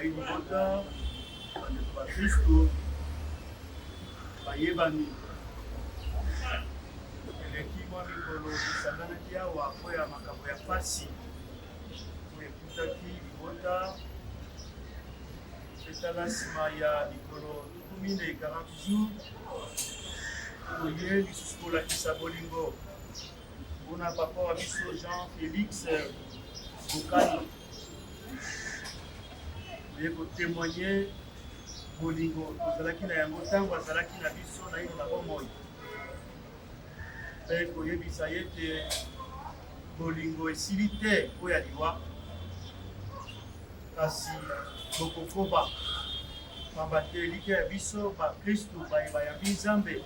bailibota bandeko bakristo bayebani eleki mwa mikolo esanganaki awa po ya makambo ya pasi po ekutaki libota etala nsima ya mikolo 40 jours oye lisusu kolakisa bolingo mpona papa wa biso Jean Félix Bokani oye kotémoigne bolingo tozalaki na yango ntango azalaki na biso na ino na bomoi mpe koyebisa ye te bolingo esili te mpo ya liwa kasi bokokoba pamba te elika ya biso bakristu bayambi nzambe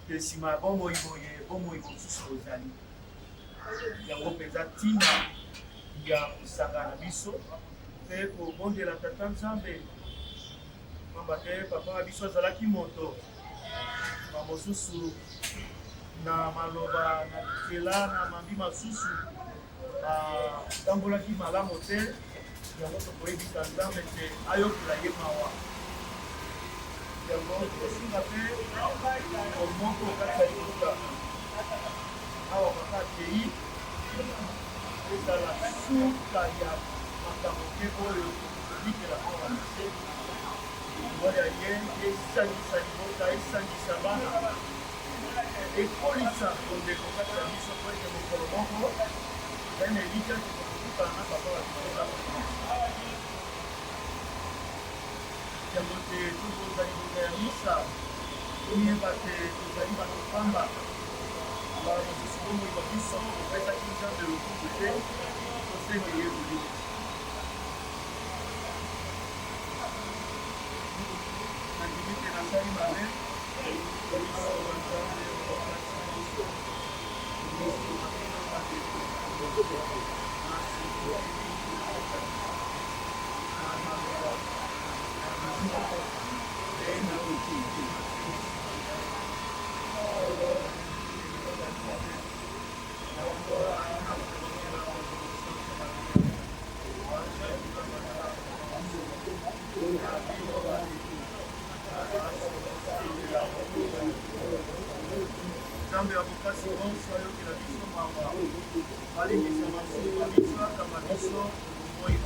te nsima ya bomoi boye bomoi mosusu ozali yango mpenza ntina ya kosangana biso mpe kobondela tata nzambe pamba te papa wa biso azalaki moto bamosusu na maloba na nzela na mambi masusu atambolaki malamu te yango tokoyebisa nzambe te ayokela ye mawa yango tokosinga mpe omoko kati ya libuta awa papa akei ezala suka ya makambo te oyo tolikela awa na se oya ye esangisa libota esangisa bana ekolisa kondeko kati ya biso po ete mokolo moko ene elika tokokutana na papa bakikoza yango te tokoza libota ya misa toyeba te tozali bato pamba bamosusu bomoi ba biso kopesaki nzambe lokumu te tosenga ye bolingo nandimi te nasali mabe nzambe abokasi nyonso ayokela biso mawa balingisa masumu ya biso akamba biso moi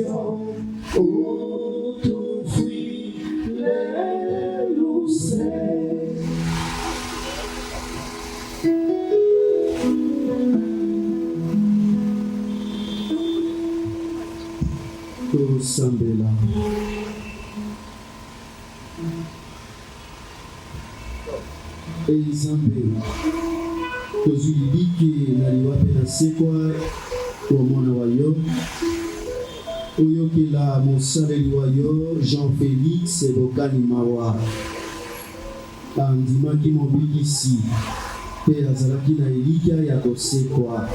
yo, oh, tu fuiste Nzambe tozwiliki naliwape na sekwa kwa mwana wa yo oyokela mosaleli wa yo Jean-Félix Bokani Mawa andimaki mobilisi mpe azalaki na elikya ya kosekwa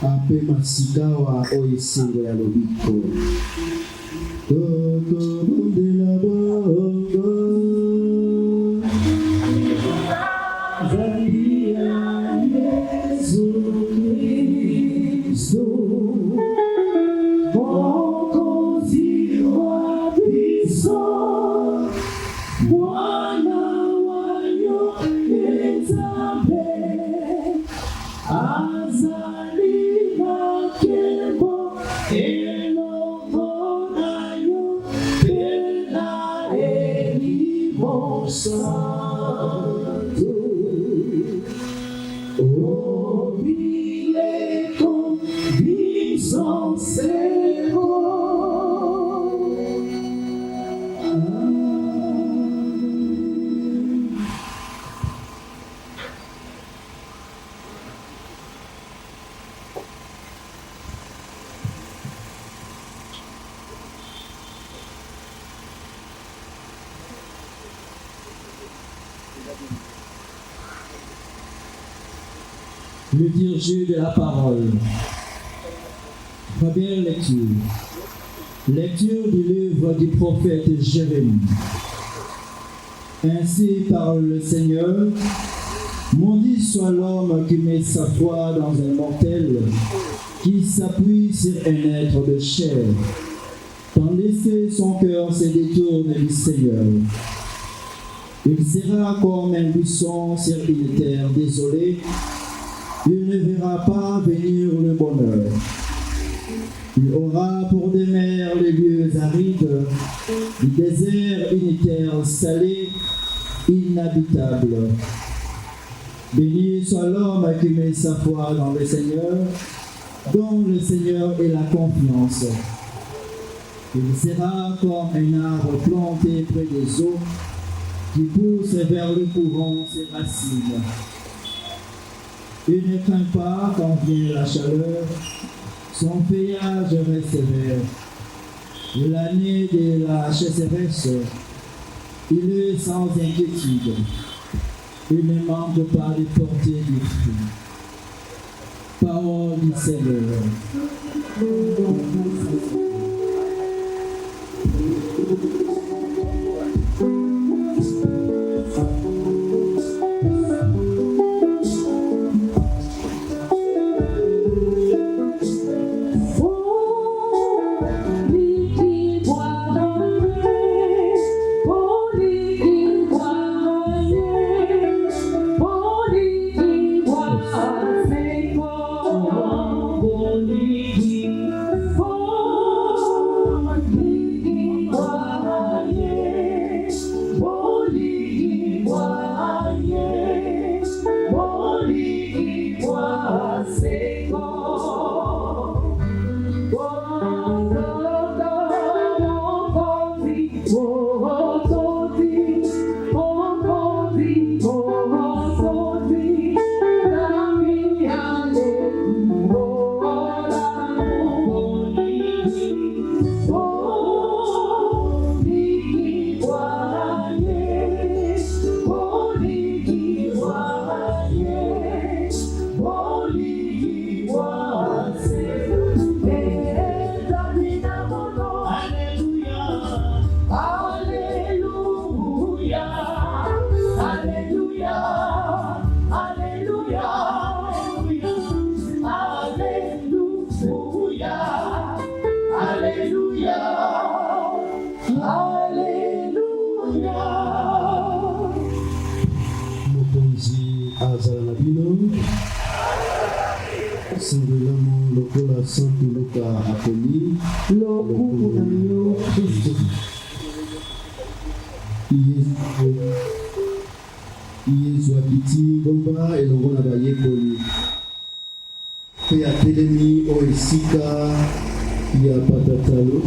ape masikawa oyo esengo ya lobiko tokobondela bongo Le dirigé de la parole. Première lecture. Lecture du livre du prophète Jérémie. Ainsi parle le Seigneur, maudit soit l'homme qui met sa foi dans un mortel, qui s'appuie sur un être de chair, tandis que son cœur se détourne du Seigneur. Il sera comme un buisson sur une terre désolée. Il ne verra pas venir le bonheur. Il aura pour des mers les lieux arides, du désert une terre salée, inhabitable. Béni soit l'homme qui met sa foi dans le Seigneur, dont le Seigneur est la confiance. Il sera comme un arbre planté près des eaux, qui pousse vers le courant ses racines. Il ne craint pas quand vient la chaleur, son feuillage reste vert. L'année de la chasseresse, il est sans inquiétude. Il ne manque pas de porter du fruit. Parole du Seigneur. Yesu akiti bomba elongo na bayekoli pe atelemi o esika ya patatalo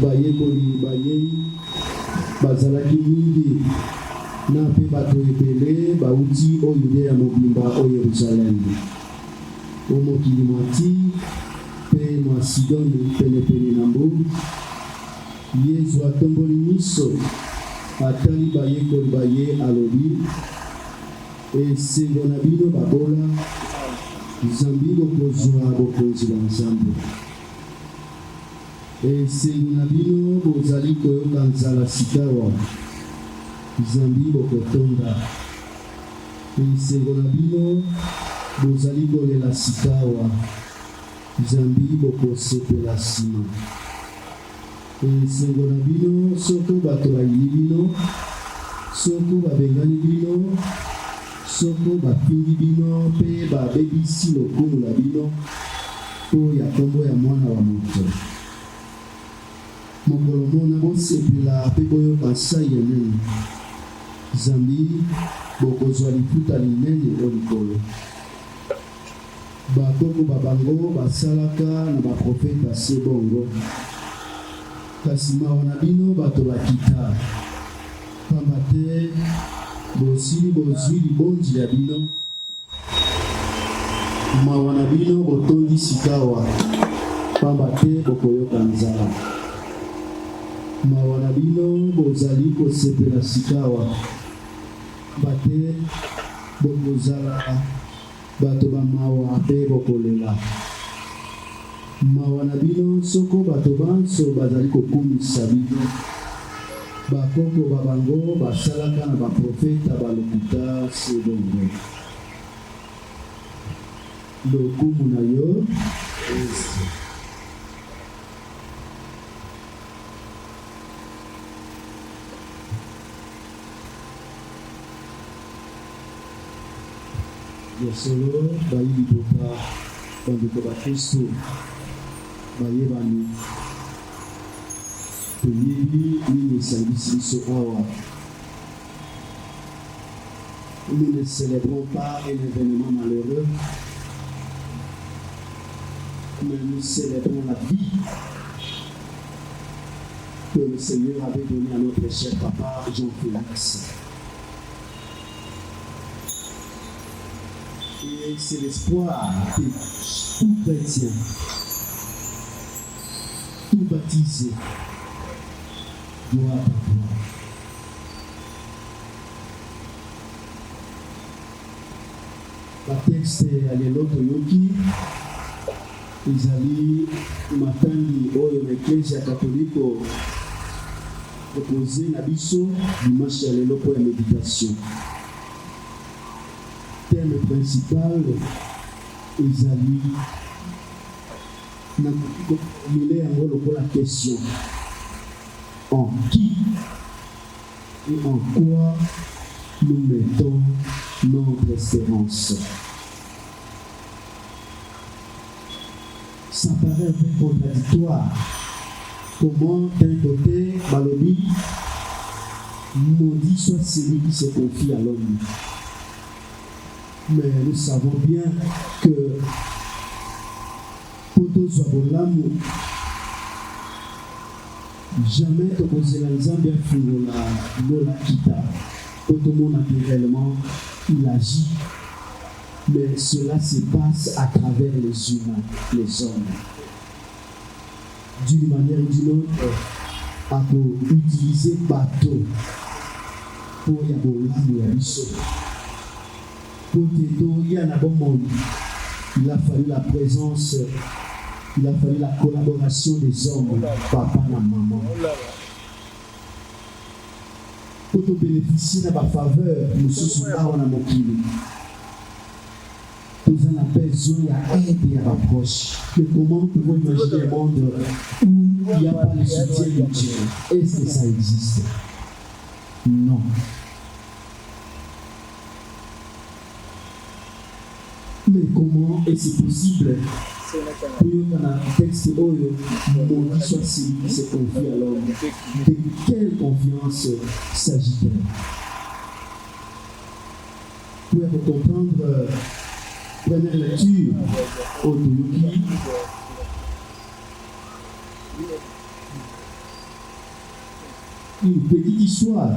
bayekoli bayei bazalaki mingi na mpe bato ebele bauti oyo Yudea mobimba o Yerusalemi, o mokili mwa Tiri mpe mwa Sidoni penepene na mbu. Yesu atomboli miso atali bayekoli baye alobi, esengo na bino babola, Nzambi bokozwa bokonzi bwa Nzambe. Esengo na bino bozali koyoka nzala sikawa, Nzambi bokotonda. Esengo na bino bozali kolela sikawa, Nzambi bokosepela nsima. Esengo na bino soko bato bayiyi bino, soko babengani bino, soko bapingi bino mpe babebisi lokumu na bino mpo ya kombo ya Mwana wa Moto. Mokolo mona bosepela mpe boyoka nsa yenene, Nzambi bokozwa lifuta linene o likolo. Bakoko babango basalaka na baprofeta se bongo, kasi mawa na bino bato bakita, pamba te bosili bozwi libondi ya bino. Mawa na bino botondi sikawa, pamba te bokoyoka nzala. Mawa na bino bozali kosepela sikawa, pamba te bokozala bato bamawa mpe bokolela. Mawa na bino soko bato banso bazali kokumisa bino, bakoko babango basalaka na baprofeta balokuta se bongo. Lokumu na yo Kristo. Yosolo bayi liboka bandeko ba Kristo bayebani toyebi nini esangisi biso awa. Nous ne célébrons pas un événement malheureux, mais nous célébrons la vie que le Seigneur avait donnée à notre cher papa Jean-Félix. Et c'est l'espoir que tout chrétien, tout baptisé doit avoir. La texte ya lelo toyoki ezali matandi oyo na Eklezia Katoliko proposé na biso dimanche ya lelo po ya méditation. Thème principal ezali na formule yango lokola question: en qui et en quoi nous mettons notre espérance? Ça paraît un peu contradictoire. Comment d'un côté, Balobi, maudit soit celui qui se confie à l'homme. Mais nous savons bien que Poto Zwabolam, jamais opposé la Nzambe Fungola Lola Kita. Poto mon naturellement, il agit. Mais cela se passe à travers les humains, les hommes. D'une manière ou d'une autre, à utiliser bateau pour y avoir la mission. Pour y avoir il a fallu la présence, il a fallu la collaboration des hommes, papa et maman. Pour bénéficier de la faveur, nous sommes là en Amokili. Nous en avons besoin d'aide et d'approche. Mais comment pouvons-nous imaginer un monde où il n'y a pas de soutien mutuel? Est-ce que ça existe? Non. Mais comment est-ce possible? Pour un texte où mon soit celui qui se confie à l'homme. De quelle confiance s'agit-il? Pour comprendre, première lecture au Toyoki. Une petite histoire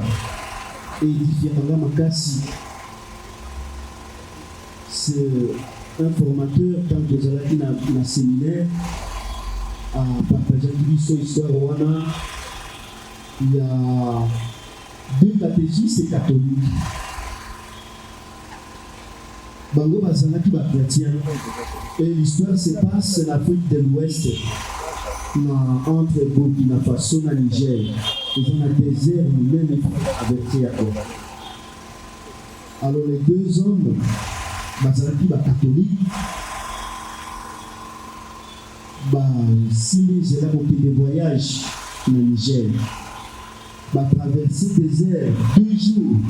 édifiant Makassi. C'est un formateur quand vous allez dans le séminaire à partager son histoire. Il y a 2 catéchistes catholiques. Bango Bazalaki ba chrétien. Et l'histoire se passe en Afrique de l'Ouest, entre Burkina Faso et Niger. Ils ont un désert même avec eux. Alors les 2 hommes, Bazalaki ba catholique, si ils ont des voyages au Niger, traverser le désert 2 jours,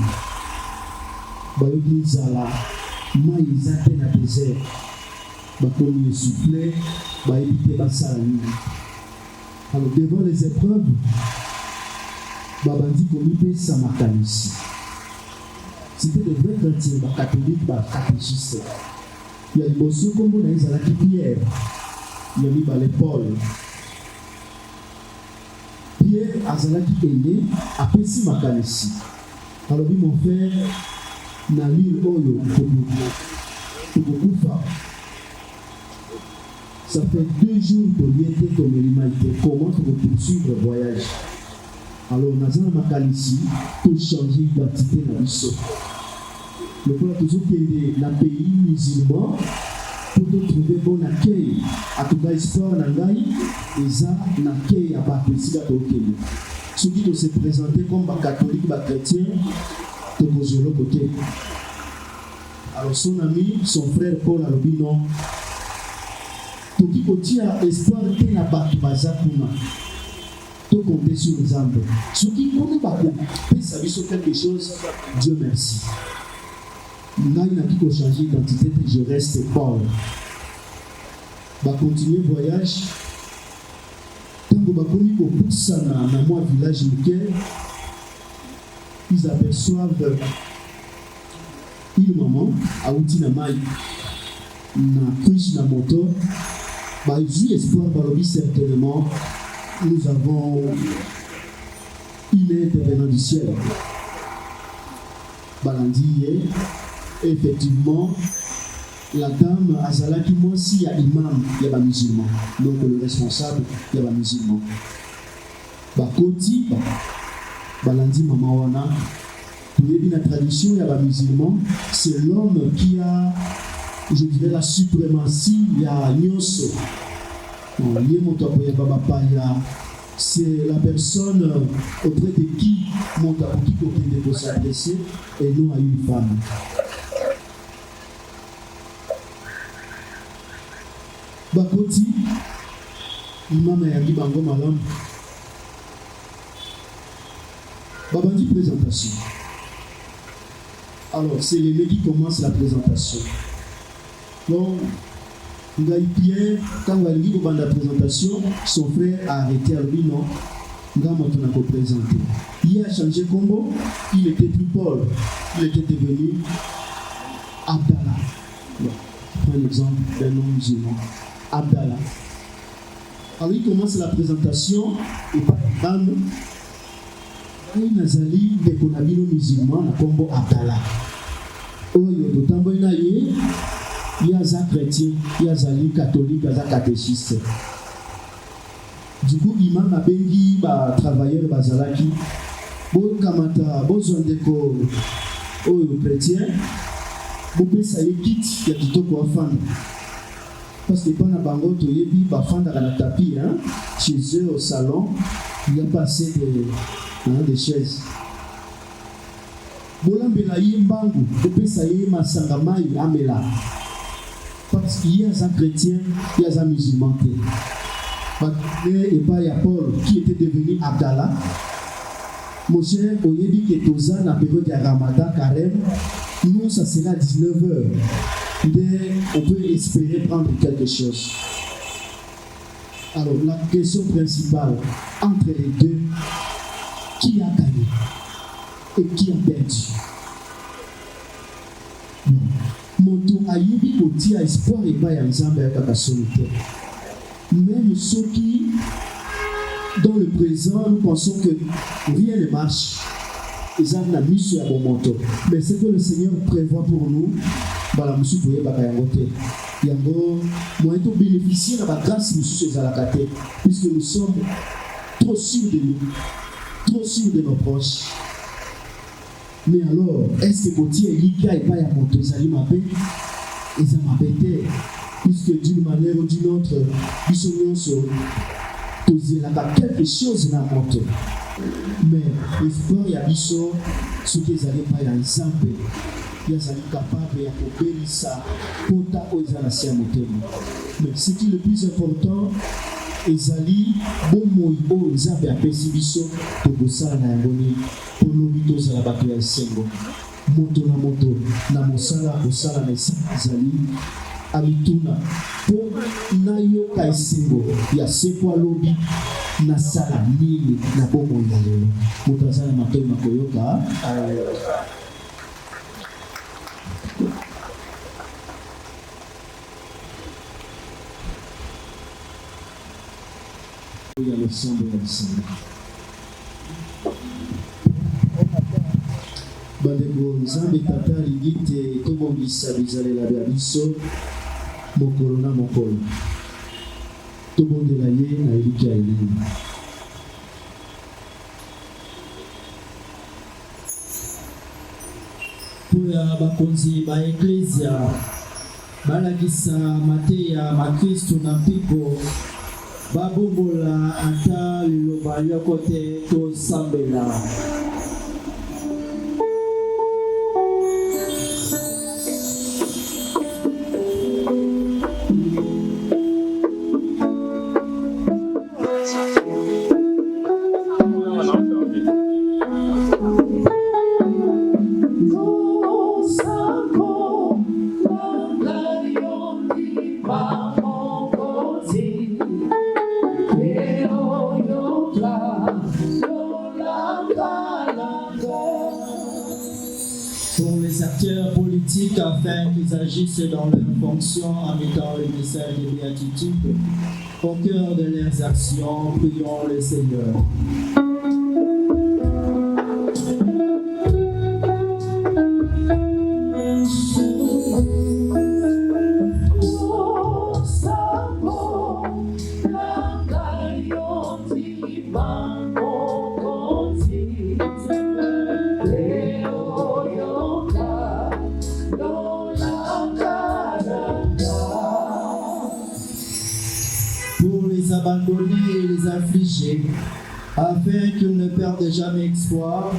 ils ont ils atteint le désert, comme ils soufflaient, éviter la nuit. Alors devant les épreuves, Babandi Komipé Samakanisi. C'était des vrais chrétiens, catholiques, catéchistes. Il y a des bosses comme on a eu à la Pierre, il y a mis Paul. Pierre Azalaki est né à Pessi Makanisi. Alors lui mon frère, na l'île Oyo, ça fait 2 jours que l'Été comme l'humanité commence à poursuivre le voyage. Alors, on a Makanisi pour changer d'identité dans le sol. Le point toujours qui est dans le pays musulman pour trouver bon accueil. À tout cas, espoir dans l'Aïe, et ça, l'accueil à Baptiste au Kenya. Ceux qui doivent se présenter comme catholiques, chrétiens, de Bozolo côté. Alors, son ami, son frère Paul Alobino, tout qui continue à espoir que la Baptiste tout compter sur les âmes. Ceux qui connaissent pas peut savoir sur quelque chose, Dieu merci. Là, il n'a plus qu'à changer d'identité, je reste Paul. Va continuer le voyage. Tant que va connaître au pousse dans mon village nickel, ils aperçoivent une maman à Outina Maï, na couche na moto. Bah, ils ont espoir, bah, certainement. Nous avons une intervenant du ciel. Balandier, effectivement, la dame Azalaki, moi aussi, il y a imam, il y a un musulman. Donc le responsable, il y a un musulman. Bakoti, Balandi Mamawana, pour la tradition, il y a un musulman. C'est l'homme qui a, je dirais, la suprématie, il y a Nyoso. C'est la personne auprès de qui Montapoki peut s'adresser et non à une femme. Bakoti, imam Yagi Bango Malam. Babandi présentation. Alors, c'est l'aîné qui commence la présentation. Donc, Pierre, quand on a dit pendant la présentation, son frère a arrêté à lui, non, il a présenté. Il a changé combo, il était plus Paul, il était devenu Abdallah. Prends l'exemple d'un nom musulman, Abdallah. Alors il commence la présentation et par exemple, il a zali de konabino musulman na combo Abdallah. Oyo dotambo inaye. Il y a des chrétiens, il y a des catholiques, il y a des catéchistes. Du coup, imam a bengi ba travailleur bazalaki. Bo kamata bo zondeko oyo chrétien. Bo pesa ye kit ya kitoko afanda. Parce que pendant bango to yebi ba fanda na tapis hein, chez eux au salon, il y a pas assez de chaises. Bolambela yimbangu, bo pesa ye masanga mai amela. Parce qu'il y a un chrétien, il y a un musulman. Et pas Paul qui était devenu Abdallah. Mon cher, au Yébi Ketoza, la période de Ramadan, carême, nous, ça sera 19h. On peut espérer prendre quelque chose. Alors, la question principale, entre les deux, qui a gagné et qui a perdu? Moto ayebi oti a espoir et pas ya nzambe ya kaka solitaire. Même ceux qui, dans le présent, nous pensons que rien ne marche. ils ont la mission à bon manteau. Mais ce que le Seigneur prévoit pour nous, voilà, monsieur Boye Bakayangote. Yango, moi, tout bénéficier de la grâce, monsieur Zalakate, puisque nous sommes trop sûrs de nous, trop sûrs de nos proches. Mais alors, est-ce que Gauthier et Lika et pas à monter, ils allaient m'appeler? Ils ont m'appelé, puisque d'une manière ou d'une autre, ils sont posés là-bas quelque chose dans la moto. Mais l'espoir, il y a des choses, ce qu'ils allaient pas à exemple, ils allaient capables de couper ça, pour ta aux mais ce qui est le plus important, ezali bomoi o nzambe apesi biso tokosala na yango nini mpona tozala bato ya esengo moto na mosala kosala na esika ezali amituna mpo nayoka esengo ya seko alobi nasala nini na bomoi na lelo moto aza na matoi na koyoka il y a le sang de la Seigneur. Bandeko nzambe tata alingi te tobongisa bizalela bya biso mokolo na mokolo tobondela ye na eliki ya elenge mpo ya bakonzi ba eklesia balakisa mateya bakristu na mpiko babombola ata liloba yoko te tosambela. Afin qu'ils agissent dans leurs fonctions en mettant le message de béatitude au cœur de leurs actions, prions le Seigneur. Abandonnés et les affligés, afin qu'ils ne perdent jamais espoir,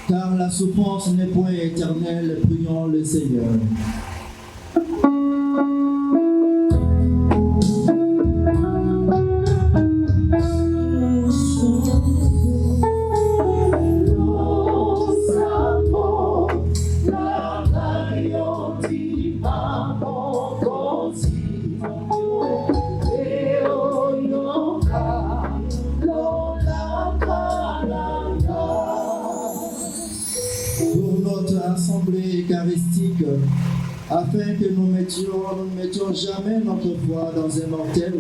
car la souffrance n'est point éternelle, prions le Seigneur. Afin que nous ne mettions jamais notre foi dans un mortel,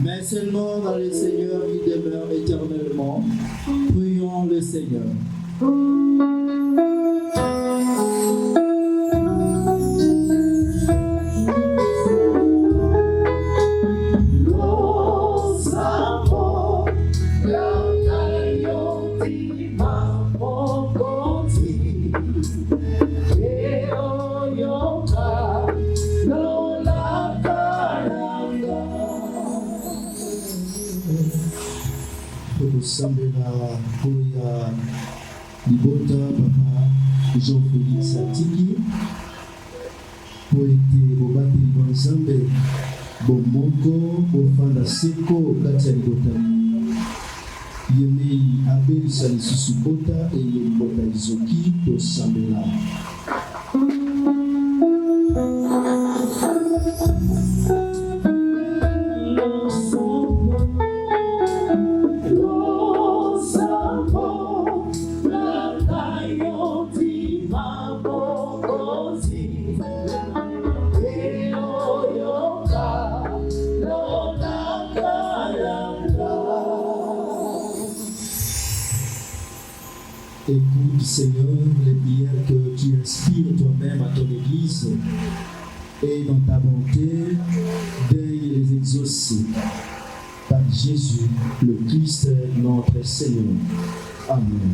mais seulement dans le Seigneur qui demeure éternellement. Prions le Seigneur. Sambela Koya Libota Papa Jean-Félix Atiki Poete Bobate Libon Zambe Bomoko Bofanda Seko Katia Libota Yemei Abel Salisusu Bota et Libota Izoki to Sambela Écoute Seigneur, les prières que tu inspires toi-même à ton Église et dans ta bonté, daigne les exaucer. Par Jésus, le Christ, notre Seigneur. Amen.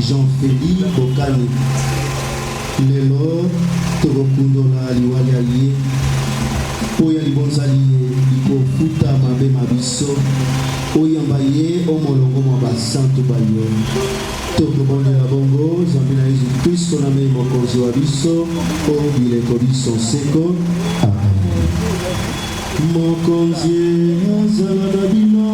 Jean-Philippe Bokani. Lelo tokokundola liwali alie oya libonzali ikofuta mabe mabiso oyamba ye omolongo mwa basantu bayo tokobondela bongo nzambe na Yesu Kristo na mei mokonzi wa biso obileko biso seko. Amen. Mokonzi azala na bino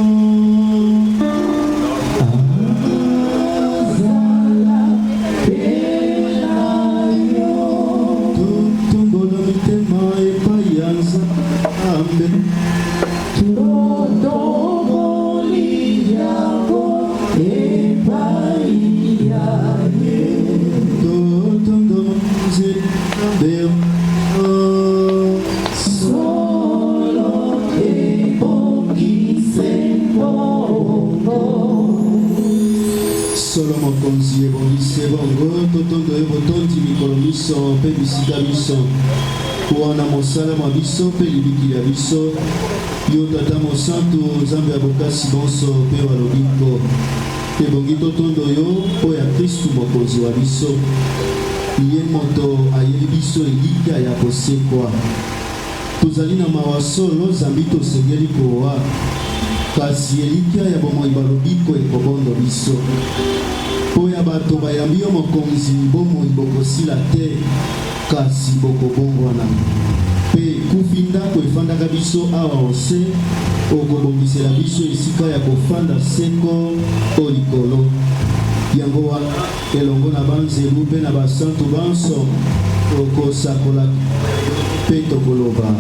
wana mosala mwa biso mpe libikili ya biso yo tata mosantu nzambe ya bokasi bonso mpe walobiko ebongi totondo yo mpo ya Kristu mokonzi wa biso ye moto ayebi biso elika ya kosekwa tozali na mawa solo nzambi tosengeli kowa kasi elika ya bomoi balobiko ekobondo biso mpo ya bato bayambi yo mokonzi bomoi bokosila te kasi bokobongwana mpe kufi ndako efandaka biso awa ose okobongisela biso esika ya kofanda seko o likolo yango wana elongo na banzelu mpe na basantu banso okosakola mpe tokoloba.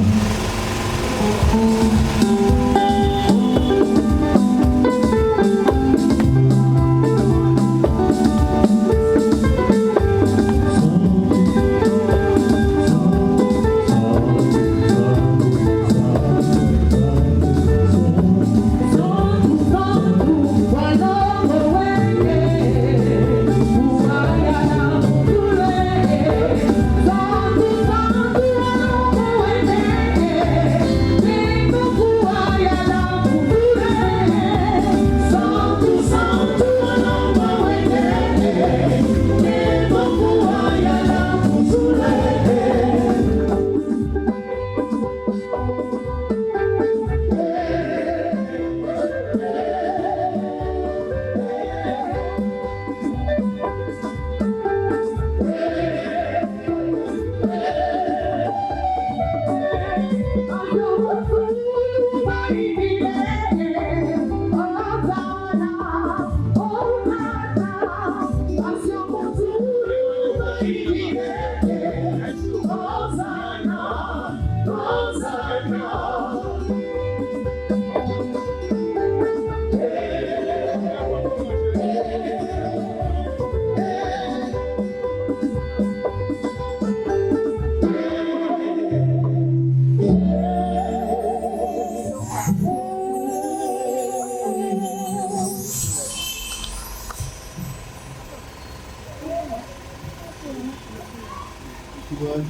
Santo, Santo,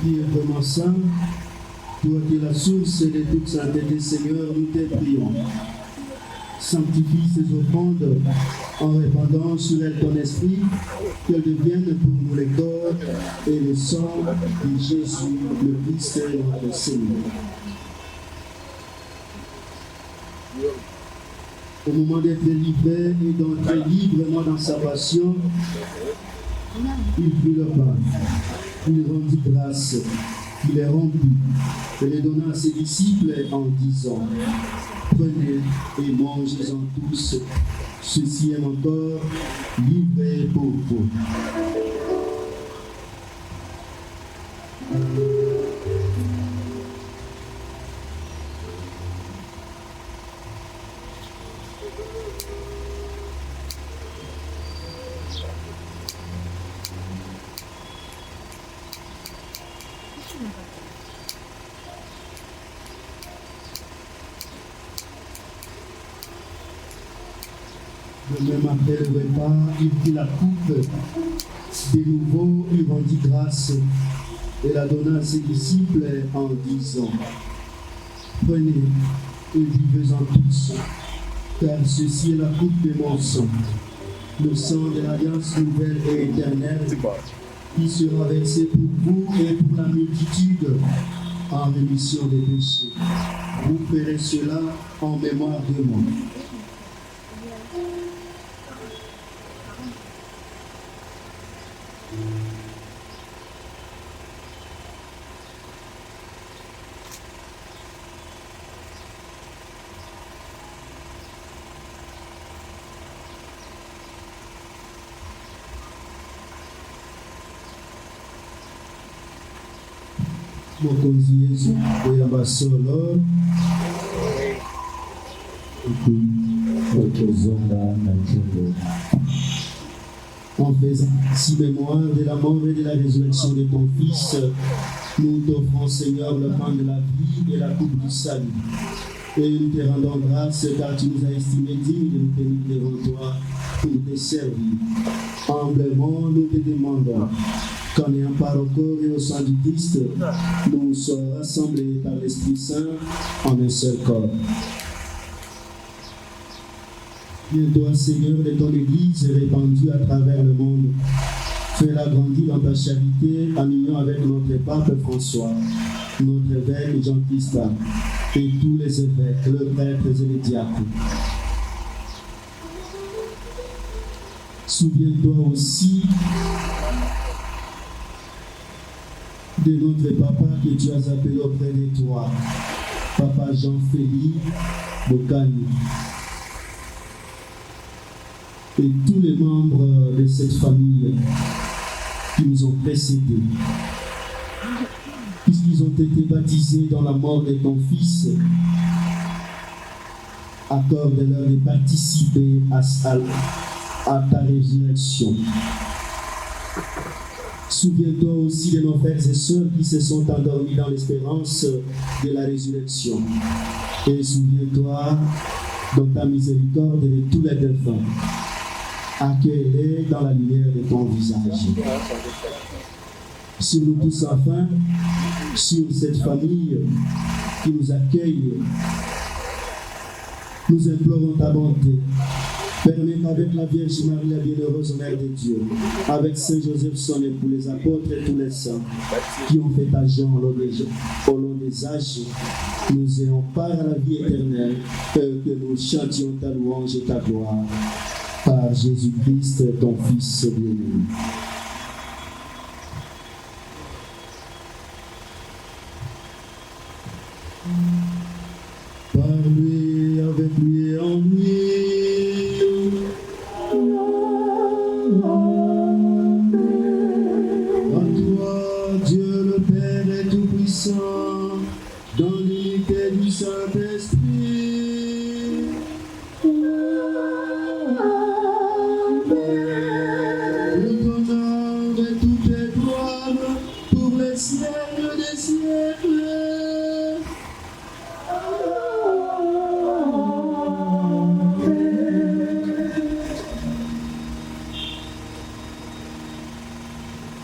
qui est vraiment saint, toi qui es la source de toute sainteté, Seigneur, nous te prions. Sanctifie ces offrandes en répandant sur elles ton esprit, qu'elles deviennent pour nous le corps et le sang de Jésus, le Christ et notre Seigneur. Au moment d'être livré et d'entrer librement dans sa passion, il prit le pain, il rendit grâce, il les rompit et les donna à ses disciples en disant: prenez et mangez-en tous, ceci est mon corps livré pour vous. De même après le repas, il prit la coupe, de nouveau il rendit grâce et la donna à ses disciples en disant: prenez et buvez-en tous, car ceci est la coupe de mon sang, le sang de l'alliance nouvelle et éternelle, qui sera versé pour vous et pour la multitude en rémission des péchés. Vous ferez cela en mémoire de moi. Mokonzi Yesu oyamba solo en faisant si mémoire de la mort et de la résurrection de ton Fils, nous t'offrons, Seigneur, le pain de la vie et la coupe du salut. Et nous te rendons grâce car tu nous as estimés dignes de nous tenir devant toi pour te servir. Humblement, nous te demandons qu'en ayant part au corps et au sang du Christ, nous soyons rassemblés par l'Esprit Saint en un seul corps. Viens-toi, Seigneur, de ton Église répandue à travers le monde. Fais-la grandir dans ta charité en union avec notre pape François, notre évêque Jean-Christ et tous les évêques, les prêtres et les diacres. Souviens-toi aussi de notre papa que tu as appelé auprès de toi, Papa Jean-Félix Bokani, et tous les membres de cette famille qui nous ont précédés, puisqu'ils ont été baptisés dans la mort de ton Fils, accorde-leur de participer à ta résurrection. Souviens-toi aussi de nos frères et sœurs qui se sont endormis dans l'espérance de la résurrection. Et souviens-toi, dans ta miséricorde, de tous les défunts. Accueille-les dans la lumière de ton visage. Sur nous tous enfin, sur cette famille qui nous accueille, nous implorons ta bonté. Permets qu'avec la Vierge Marie, la bienheureuse Mère de Dieu, avec Saint Joseph, son époux, les apôtres et tous les saints qui ont fait agent au long des âges, nous ayons part à la vie éternelle, que nous chantions ta louange et ta gloire. Par Jésus-Christ, ton Fils bien-aimé. Par lui, avec lui et en lui. À toi, Dieu le Père est tout-puissant, dans l'unité du Saint-Esprit. Nous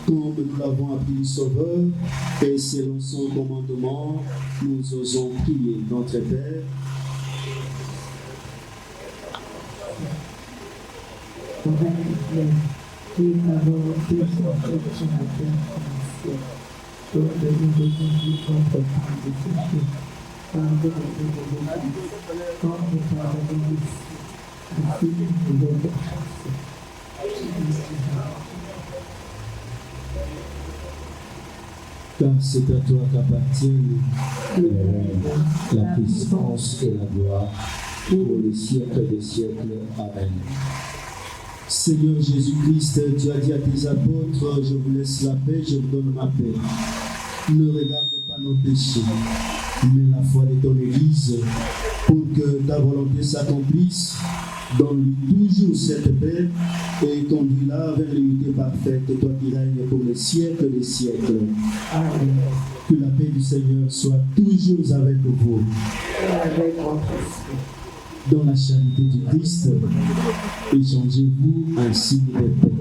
comme nous l'avons appris du Sauveur, et selon son commandement, nous osons prier notre Père. Car c'est à toi qu'appartiennent la puissance et la gloire pour les siècles des siècles. Amen. Seigneur Jésus-Christ, tu as dit à tes apôtres, je vous laisse la paix, je vous donne ma paix. Ne regarde pas nos péchés, mais la foi de ton Église, pour que ta volonté s'accomplisse. Donne-lui toujours cette paix et conduis-la vers l'unité parfaite, toi qui règnes pour les siècles des siècles. Amen. Que la paix du Seigneur soit toujours avec vous. Dans la charité du Christ, échangez-vous un signe de paix.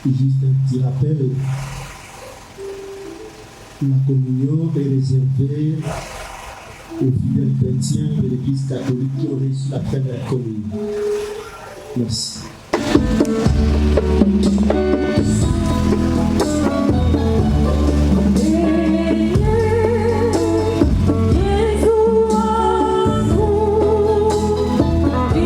Juste un petit rappel, la communion est réservée aux fidèles chrétiens de l'Église catholique qui ont reçu la première communion. Merci. Jésus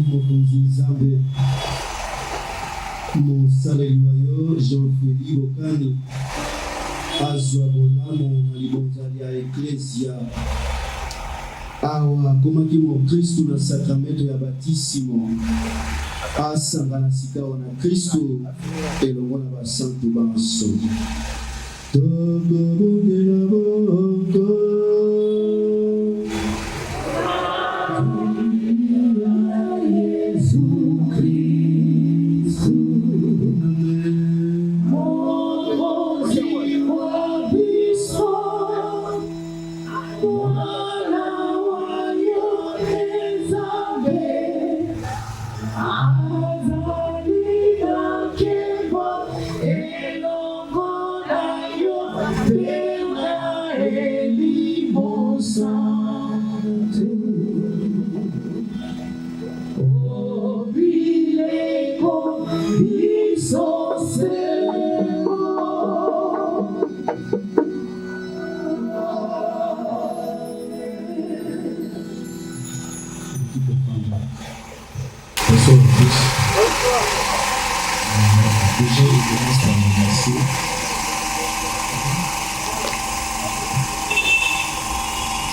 Mokonzi Nzambe mosaleli wayo Jean-Félix Bokani azwa bolamu na libonzali ya eklesia awa akomaki mokristu na sakramento ya batisimo asangana sikawa na kristu elongo na basantu banso tokobongela boko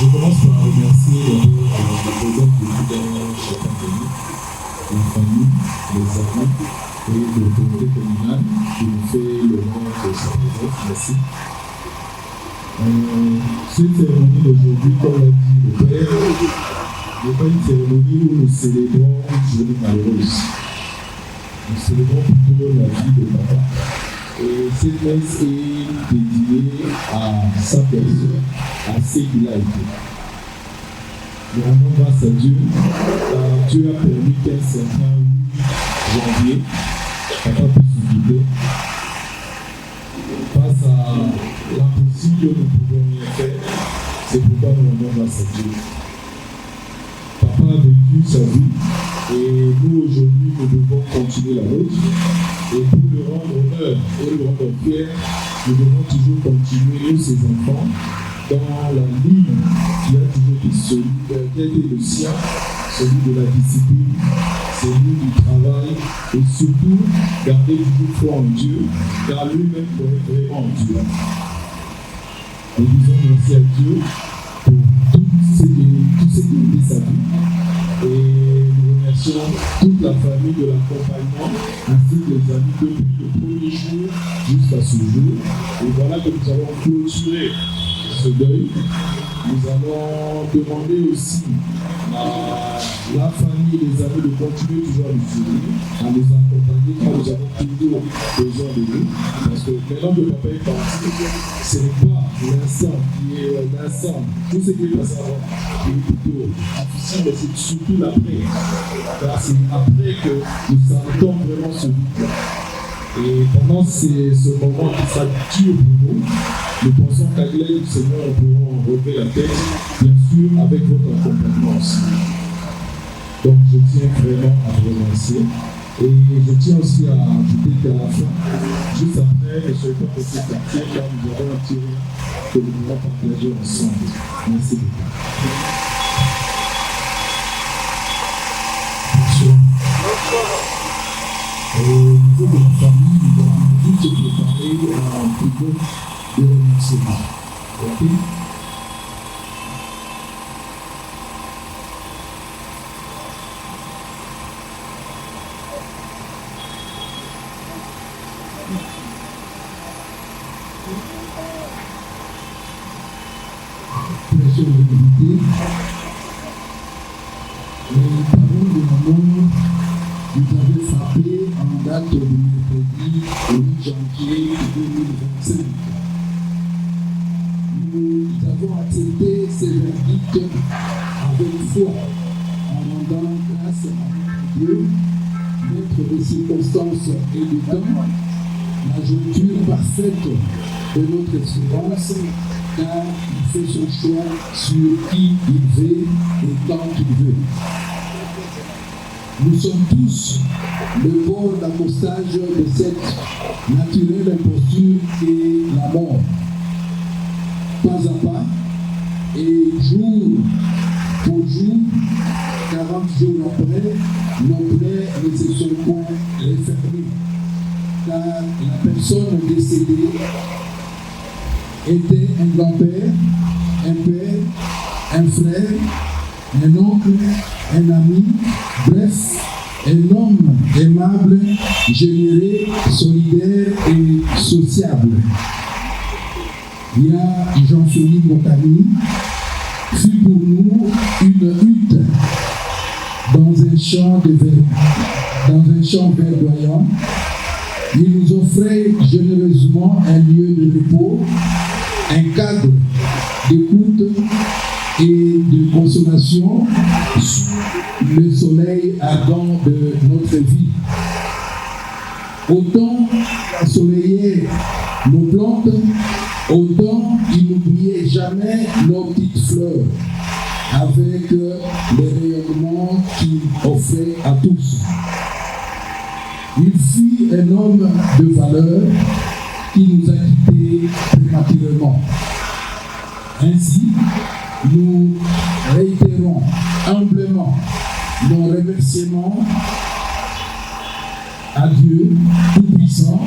Je commence par remercier la présence de chacun de nous, la famille, les amis et l'autorité communale qui nous fait l'honneur de sa présence. Merci. Cette cérémonie d'aujourd'hui, comme l'a dit le Père, n'est pas une cérémonie où nous célébrons une journée malheureuse. Nous célébrons plutôt la vie de papa. Et cette messe est dédiée à sa personne, à ce qu'il a été. Nous rendons grâce à Dieu, car Dieu a permis qu'un certain 8 janvier, papa puisse nous quitter. Face à l'impossible, nous ne pouvons rien faire. C'est pourquoi nous rendons grâce à Dieu. Papa a vécu sa vie et nous aujourd'hui nous devons continuer la route. Et pour lui rendre honneur et lui rendre fier, nous devons toujours continuer, nous ses enfants, dans la ligne qui a toujours été qui a été le sien, celui de la discipline, celui du travail et surtout garder toujours foi en Dieu, car lui-même croyait vraiment en Dieu. Nous disons merci à Dieu pour tout ce qui a été sa vie. Et nous remercions toute la famille de l'accompagnement ainsi que les amis depuis le premier jour jusqu'à ce jour. Et voilà que nous allons clôturer ce deuil. Nous allons demander aussi à la famille et les amis de continuer toujours à nous soutenir, à nous accompagner car nous avons toujours besoin de nous. Parce que maintenant que papa est parti, ce n'est pas l'instant qui est l'instant. Tout ce qui est passé avant qui est plutôt difficile, mais c'est surtout l'après. Car c'est après que nous sentons vraiment ce vide. Et pendant ce moment qui sera dur pour nous, nous pensons qu'à l'aide du Seigneur, nous pourrons relever la tête, bien sûr, avec votre accompagnement aussi. Donc, je tiens vraiment à vous remercier. Et je tiens aussi à ajouter qu'à la fin, juste après, ne soyez pas pressés de partir, car nous avons un petit rien que nous pouvons partager ensemble. Merci beaucoup. Au niveau de la famille, nous avons juste préparé un petit peu de remerciements. Ok? Très chers invités, les paroles de l'amour nous avaient frappé en date du mercredi 8 janvier 2025. Nous avons accepté ces verdicts avec foi en rendant grâce à Dieu, maître des circonstances et du temps, la jointure parfaite de notre espérance, car il fait son choix sur qui il veut et quand il veut. Nous sommes tous le bord d'accostage de cette naturelle imposture qu'est la mort. Pas à pas, et jour pour jour, 40 jours après, nos plaies ne se sont point refermées, car la personne décédée était un grand-père, un père, un frère, un oncle, un ami, bref, un homme aimable, généreux, solidaire et sociable. Il y a Jean-Philippe Mokani, fut pour nous une hutte dans un champ verdoyant. Il nous offrait généreusement un lieu de repos, un cadre d'écoute et de consolation sous le soleil ardent de notre vie. Autant il ensoleillait nos plantes, autant il n'oubliait jamais nos petites fleurs, avec les rayonnements qu'il offrait à tous. Il fut un homme de valeur qui nous a quittés prématurément. Ainsi, nous réitérons humblement nos remerciements à Dieu Tout-Puissant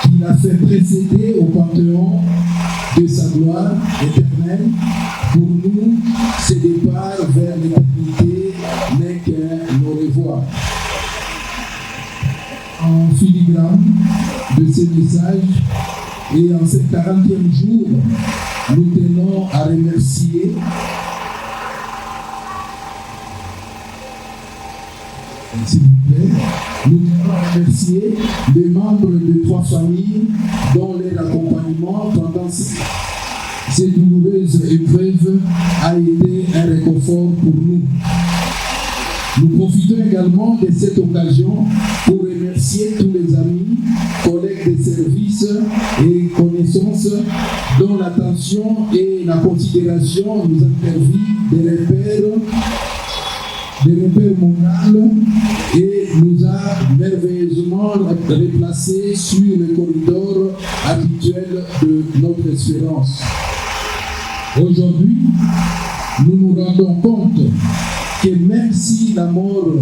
qui l'a fait précéder au panthéon de sa gloire éternelle. Pour nous, ce départ vers l'éternité n'est qu'un au revoir. En filigrane de ces messages et en ce 40e jour, nous tenons à remercier s'il vous plaît, nous tenons à remercier les membres de 3 familles dont leur accompagnement pendant ces douloureuses épreuves a été un réconfort pour nous. Nous profitons également de cette occasion pour remercier tous les amis, collègues de services et connaissances dont l'attention et la considération nous ont servi de repères moraux et nous a merveilleusement replacés sur le corridor habituel de notre espérance. Aujourd'hui, nous nous rendons compte que même si la mort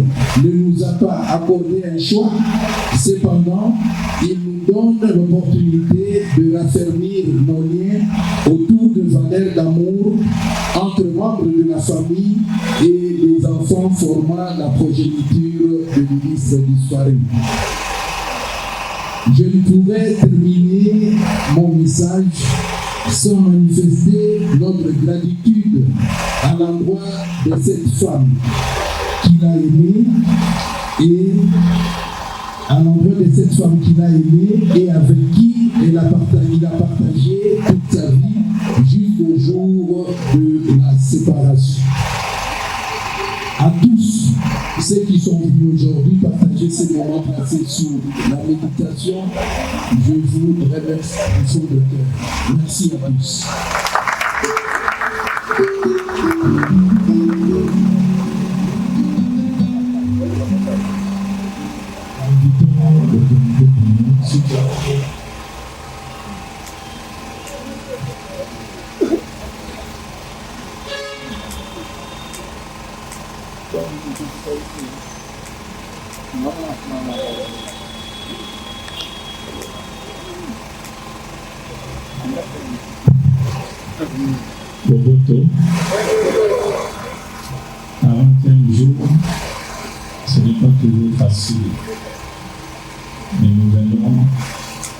ne nous a pas accordé un choix, cependant, il nous donne l'opportunité de raffermir nos liens autour de valeurs d'amour entre membres de la famille et les enfants formant la progéniture de l'Église disparue. Je ne pourrais terminer mon message sans manifester notre gratitude à l'endroit de cette femme qu'il a aimée et avec qui il a partagé toute sa vie jusqu'au jour de la séparation. À tous ceux qui sont venus aujourd'hui partager ces moments placés sous la méditation, je vous remercie du fond de cœur. Merci à tous. Invitons le comité de s'il vous plaît. Boboto, 40e jour, ce n'est pas toujours facile, mais nous venons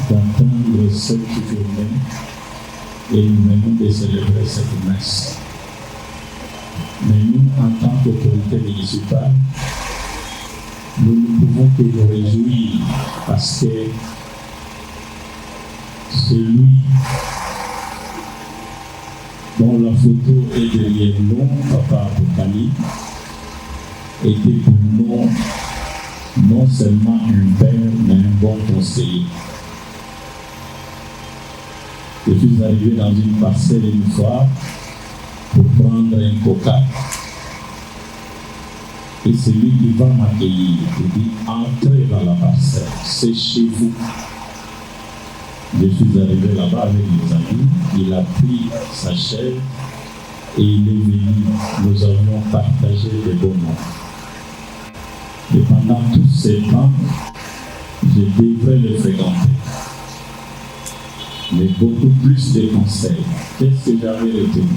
d'entendre le seul qui journée et nous venons de célébrer cette messe. Mais nous, en tant qu'autorité municipale, nous ne pouvons que nous réjouir parce que celui dont la photo est derrière nous, Papa Bokani, était pour nous non seulement un père, mais un bon conseiller. Je suis arrivé dans une parcelle une fois pour prendre un coca. Et celui qui va m'accueillir, il dit, entrez dans la parcelle, c'est chez vous. Je suis arrivé là-bas avec mes amis, il a pris sa chaise et il est venu. Nous avions partagé des bons moments. Et pendant tous ces temps, je devrais le fréquenter. Mais beaucoup plus de conseils. Qu'est-ce que j'avais retenu?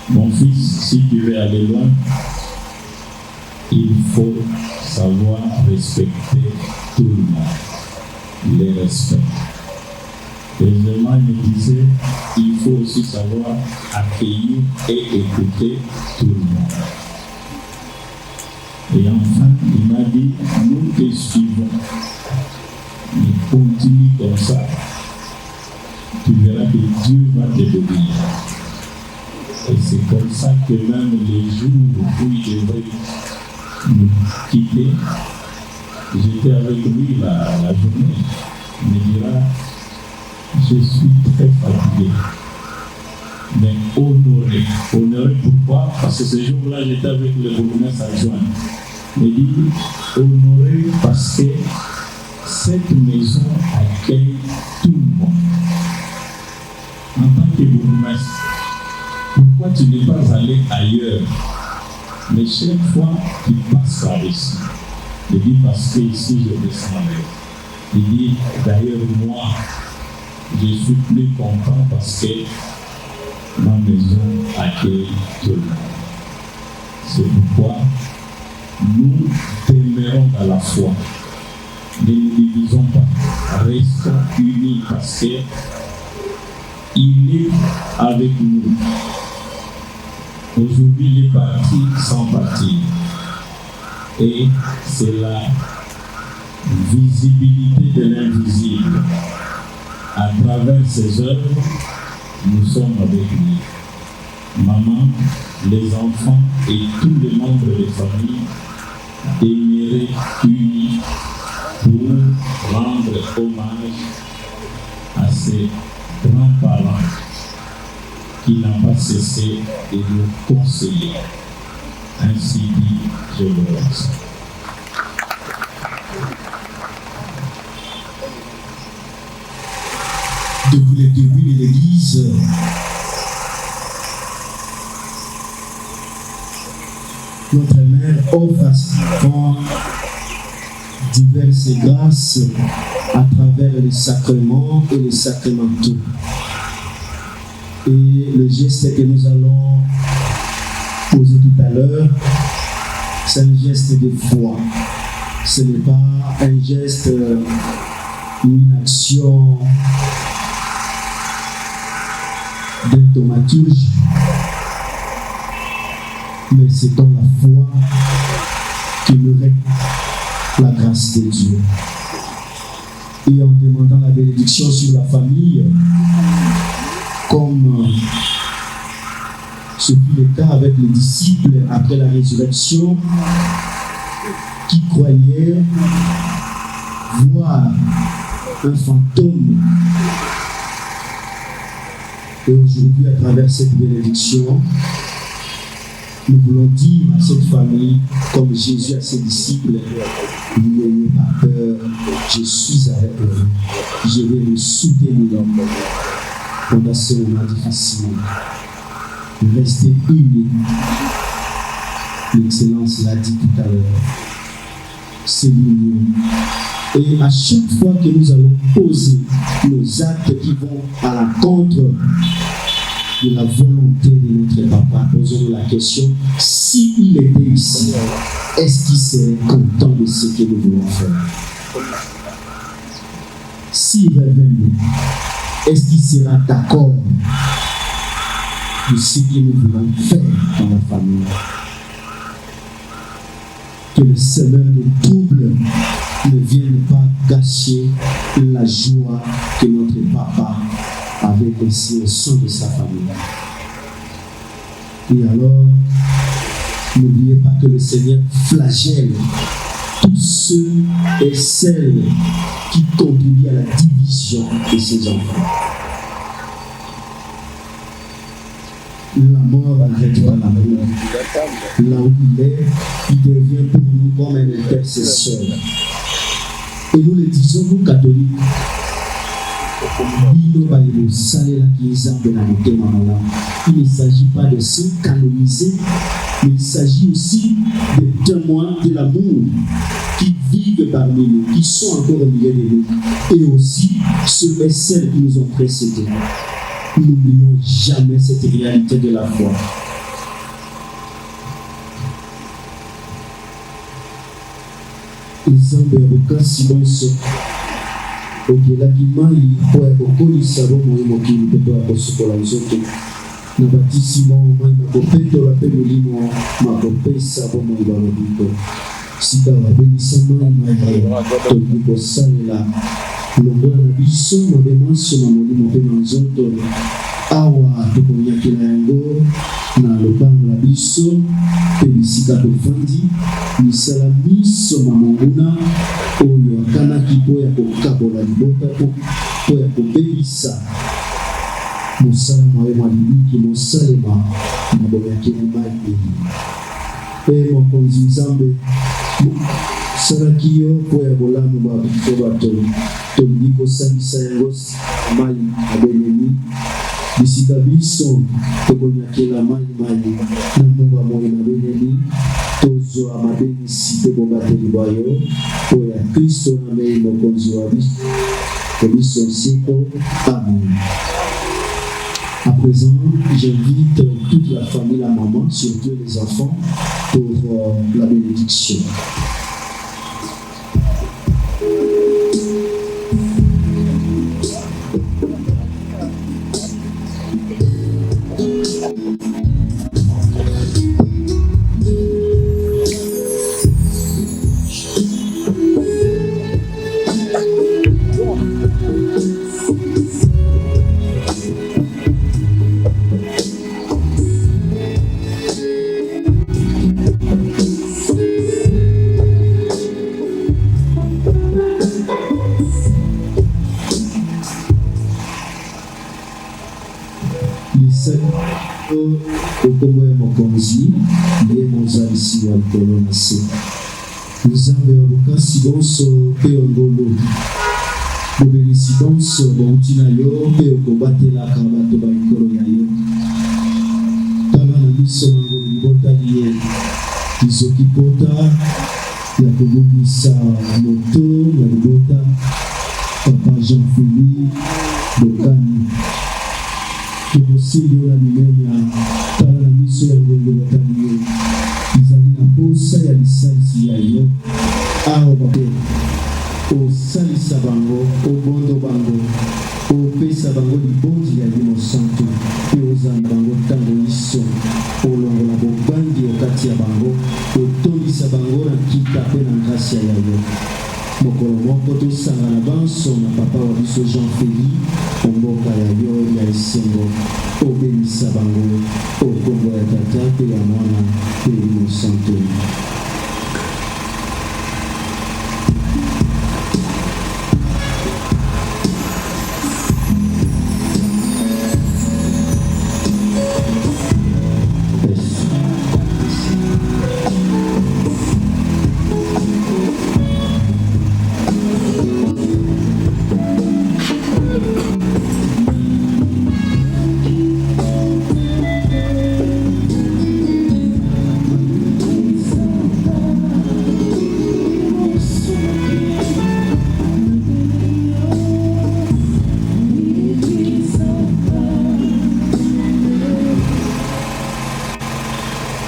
Mon fils, si tu veux aller loin, il faut savoir respecter tout le monde. Les respects. Deuxièmement, il me disait, il faut aussi savoir accueillir et écouter tout le monde. Et enfin, il m'a dit, nous te suivons. Mais continue comme ça. Tu verras que Dieu va te bénir. Et c'est comme ça que même les jours où il devrait nous quitter, j'étais avec lui la journée. Il me dira, je suis très fatigué. Mais honoré. Honoré pourquoi? Parce que ce jour-là, j'étais avec le bourgmestre adjoint. Il me dit, honoré parce que cette maison accueille tout le monde. En tant que bourgmestre, pourquoi tu n'es pas allé ailleurs? Mais chaque fois, tu passes par ici. Il dit, parce que ici, je descendrai. Il dit, d'ailleurs, moi, je suis plus content parce que ma maison accueille tout le monde. C'est pourquoi nous demeurons dans la foi. Ne nous divisons pas. Restons unis parce que il est avec nous. Aujourd'hui, il est parti sans partir. Et c'est la visibilité de l'invisible. À travers ses œuvres, nous sommes avec lui. Maman, les enfants et tous les membres de la famille demeuraient unis pour rendre hommage à ces grands-parents qui n'ont pas cessé de nous conseiller. Ainsi dit, je le remercie. Depuis le début de l'Église, notre mère offre à ses enfants diverses grâces à travers les sacrements et les sacramentaux. Et le geste que nous allons poser tout à l'heure, c'est un geste de foi. Ce n'est pas un geste ou une action de thaumaturge, mais c'est dans la foi que nous règne la grâce de Dieu. Et en demandant la bénédiction sur la famille, comme ce fut le cas avec les disciples après la résurrection, qui croyaient voir un fantôme. Et aujourd'hui, à travers cette bénédiction, nous voulons dire à cette famille, comme Jésus à ses disciples, n'ayez pas peur, je suis avec vous, je vais vous soutenir pendant ce moment difficile. Restez unis. L'Excellence l'a dit tout à l'heure. C'est l'union. Et à chaque fois que nous allons poser nos actes qui vont à l'encontre de la volonté de notre papa, posons-nous la question, s'il était ici, est-ce qu'il serait content de ce que nous voulons faire? s'il révèle, est-ce qu'il sera d'accord de ce que nous voulons faire dans la famille? Que le semeur de trouble ne vienne pas gâcher la joie que notre papa avait laissée au sein de sa famille. Et alors, n'oubliez pas que le Seigneur flagelle tous ceux et celles qui contribuent à la division de ses enfants. La mort n'arrête pas l'amour. Là où il est, il devient pour nous comme un intercesseur. Et nous le disons, nous catholiques, il ne s'agit pas de se canoniser, mais il s'agit aussi des témoins de l'amour qui vivent parmi nous, qui sont encore au milieu de nous, et aussi ceux et celles qui nous ont précédés. N'oublions jamais cette réalité de la foi. Nzambe abokasi bonso ogelaki mai mpo ya kokolisa bomoi mokili mpe ya kosukola nzoto na batisimo mai makopetola mpe molimo makopesa bomoi balobiko sika babelisa mai tolingi kosalela longola na biso mabe manso na molimo mpe na nzoto awa tokonyakela yango na lopango na biso mpe bisika tovandi misala miso mamonguna oyo akanaki mpo ya kokabola libota mpo ya kobebisa mosala mwaye mwa libiki mosalema na boyakeli mai mpe mokonzi nzambe salaki yo mpo ya bolamu bapito bato tolingi kosambisa yango mai abelemi bisika biso tokonyakela mai na mungu amoyi na beleli tozwa mabenisi mpe bobateli bwa yo mpo ya kristo na mei mokonzi wa biso nsiko. Amen. À présent, j'invite toute la famille, la maman, surtout les enfants, pour la bénédiction. Okombo ya mokonzi ye mozalisi wa likolo na se nzambe ya bokasi bonso mpe ngolo bobelisi bonso bauti na yo mpe okobatelaka bato balikolo ya yo tala na miso mangolo libotali ye izoki pota ya kobebisa moto ya libota papa Jean-Philippe Bokani tokosimbi oyo na limenya tala na miso ya ngongo batali yo ezali na posa ya lisalisi ya yo awa bape osalisa bango obondo bango opesa bango libondi ya limo santo mpe ozanga bango ntango liso olongola bobandi okati ya bango otondisa bango na nkita mpe na gracia ya yo mokolo moko tosangana banso na papa wa biso Jean-Philippe omboka ya yo ya esengo obebisa bango okombo ya tata mpe ya mwana mpe limo santo.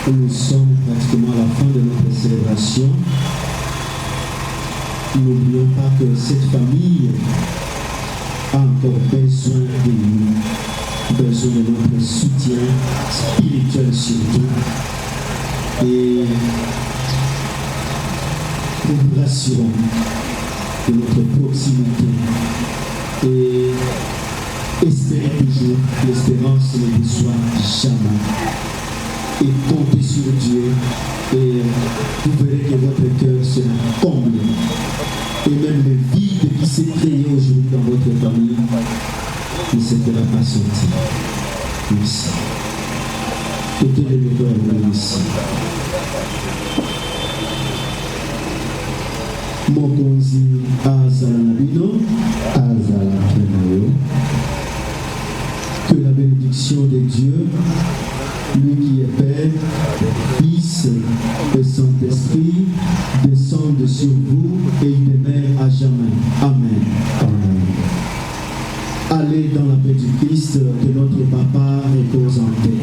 Nous sommes pratiquement à la fin de notre célébration. N'oublions pas que cette famille a encore besoin de nous, besoin de notre soutien spirituel surtout. Et nous vous rassurons de notre proximité et espérez toujours, l'espérance ne déçoit jamais. Et comptez sur Dieu et vous verrez que votre cœur sera comblé. Et même le vide qui s'est créé aujourd'hui dans votre famille ne se fera pas sentir. Merci. Côté de l'école, merci. Mokonzi azala nabino, azala kenayo. Que la bénédiction de Dieu, lui qui est Père, Fils et Saint-Esprit, descende sur vous et il demeure à jamais. Amen. Amen. Allez dans la paix du Christ, que notre Papa repose en paix.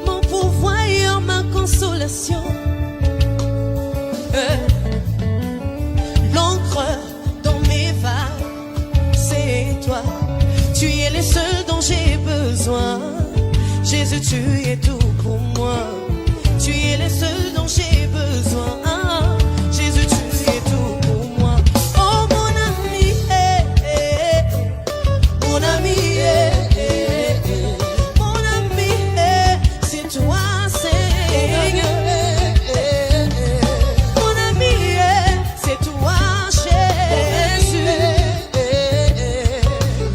Mon pourvoyeur, ma consolation, l'encre dans mes vagues, c'est toi. Tu es le seul dont j'ai besoin. Jésus, tu es tout pour moi. Tu es le seul dont j'ai besoin. Jésus, tu es tout pour moi. Oh mon ami, mon ami, mon ami, c'est toi, Seigneur. Mon ami, c'est toi, Jésus,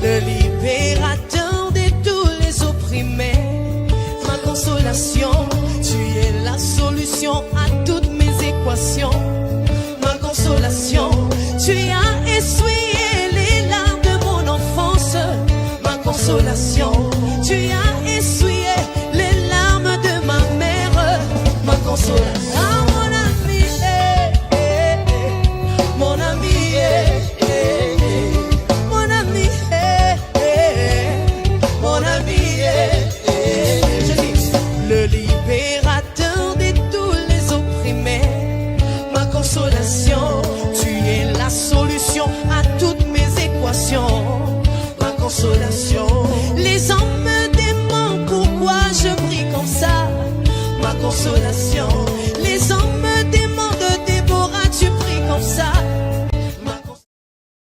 le libérateur de tous les opprimés, ma consolation. solution.